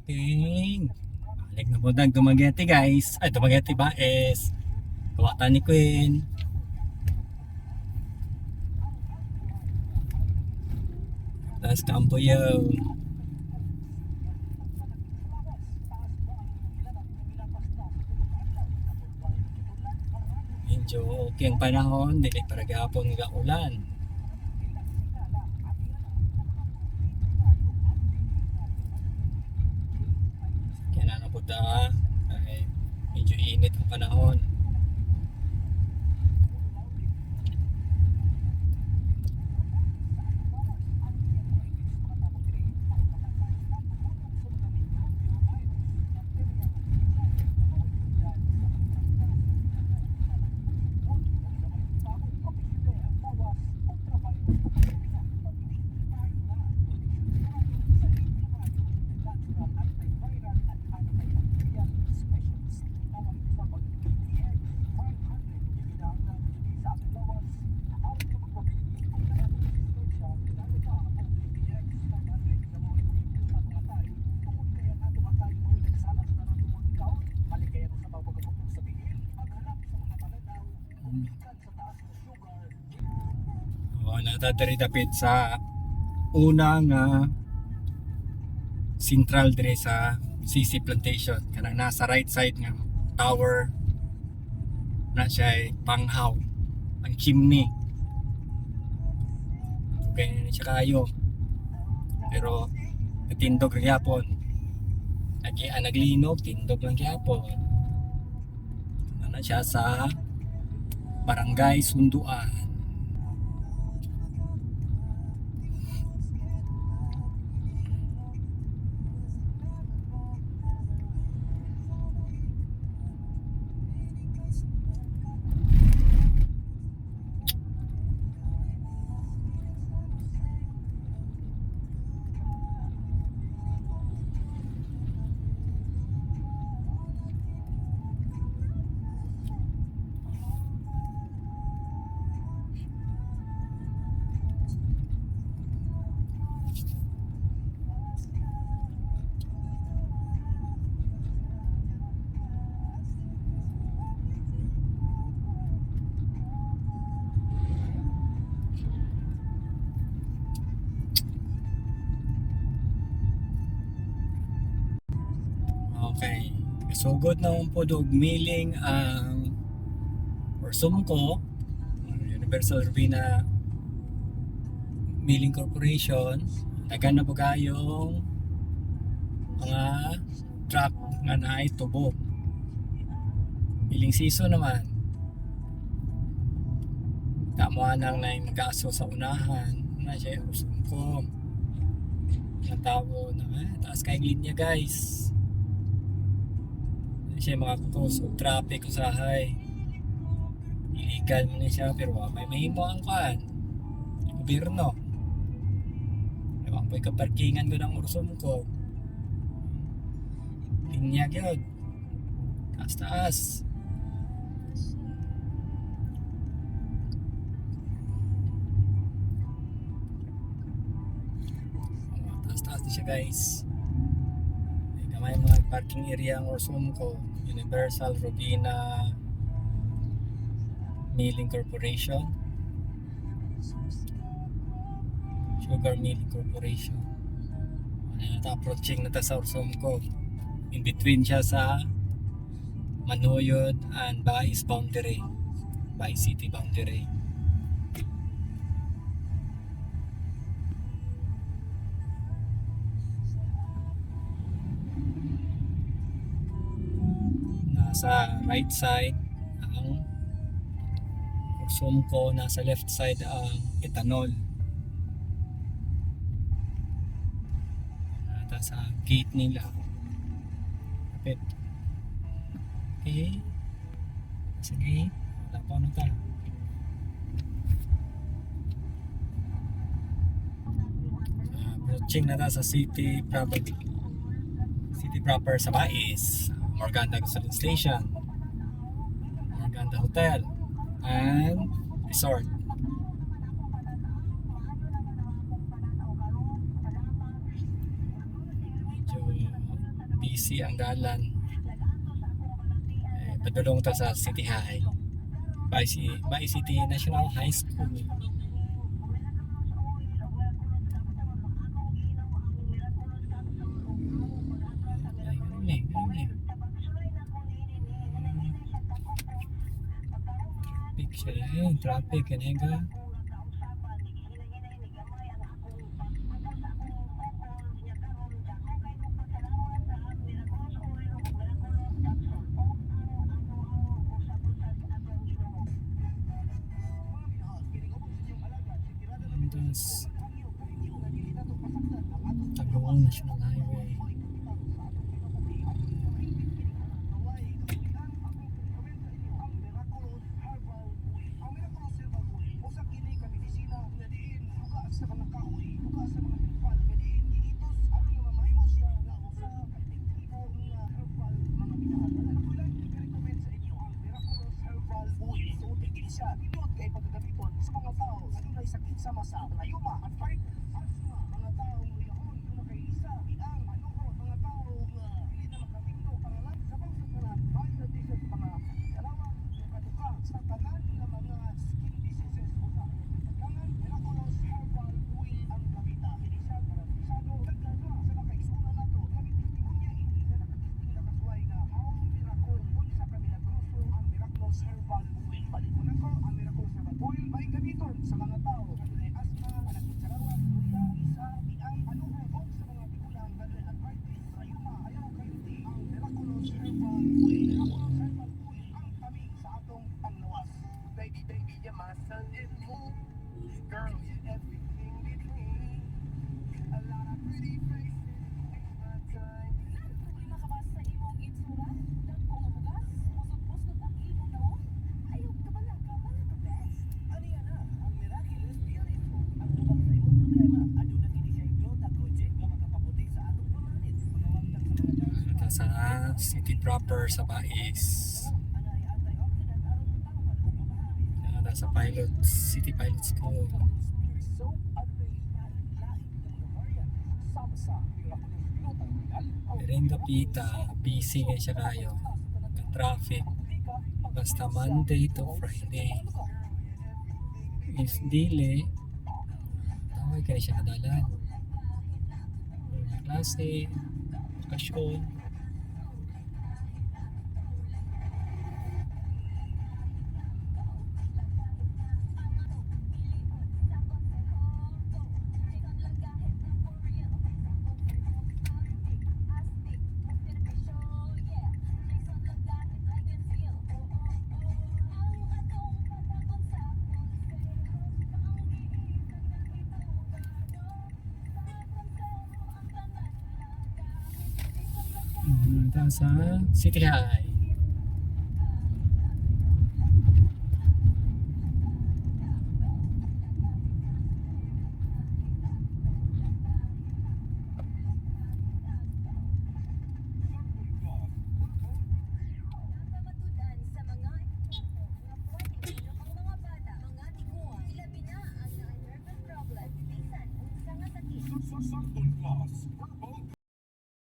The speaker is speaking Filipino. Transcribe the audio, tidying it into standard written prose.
Ting. Balik na po ng Dumaguete guys. Ay, Dumaguete ba is kawatan ni Queen. Tapos kampo yun. Medyo okay ang panahon. Dili para gapon nga ulan. Kaya na po ay medyo init ang panahon. Natadari dapit sa unang central dire sa CC Plantation. Kanang nasa right side nga tower na siya ay panghaw ang chimney. Okay na siya kayo. Pero natindog lang yapon. Naglinog, tindog lang yapon. Ano siya sa Barangay Sunduan. Okay. Sugod na po dog milling ang Orsumco, Universal Urbina Milling Corporation. Tagan na po kayong mga truck nga na tubo. Milling season naman. Tamuan lang na yung mag-aso sa unahan. Na siya Orsumco. Ang tao na taas kayong linya guys. Siya mga cause of traffic usahay. Illegal mo na siya pero may mahimo ang kan gobyerno. Ewan po ikaparkingan ko ng Orsumco. Linya yun. Taas-taas. Taas-taas na siya guys. May mga parking area ang Orsumco. Universal Robina Milling Corporation, Sugar Milling Corporation. Approaching na ta sa Orsumco. In between siya sa Manoyod and Bais boundary, Bais City boundary. Nasa right side ang Orsumco, nasa left side ang Ethanol. Nata sa gate nila. Kapit. Okay. Sa gate. Wala pa na ta. Approaching na ta sa city property. City proper sa Bais. Morganda Gasoline Station, Morganda Hotel and Resort. Medyo busy ang dalan. Padulong ta sa City High. Bay City National High School. Ay, ganun eh, ganun eh. Traffic siya eh, traffic, kanega. Tapos, Tagloan National Highway. Sa city proper sa Bais. Sa City Pilot School. Merenda pita, busy kayo siya kayo. Traffic. Basta Monday to Friday. If dili, tawag kayo siya kadalan. Klase, bakasyon. Sa City High. Sakton Class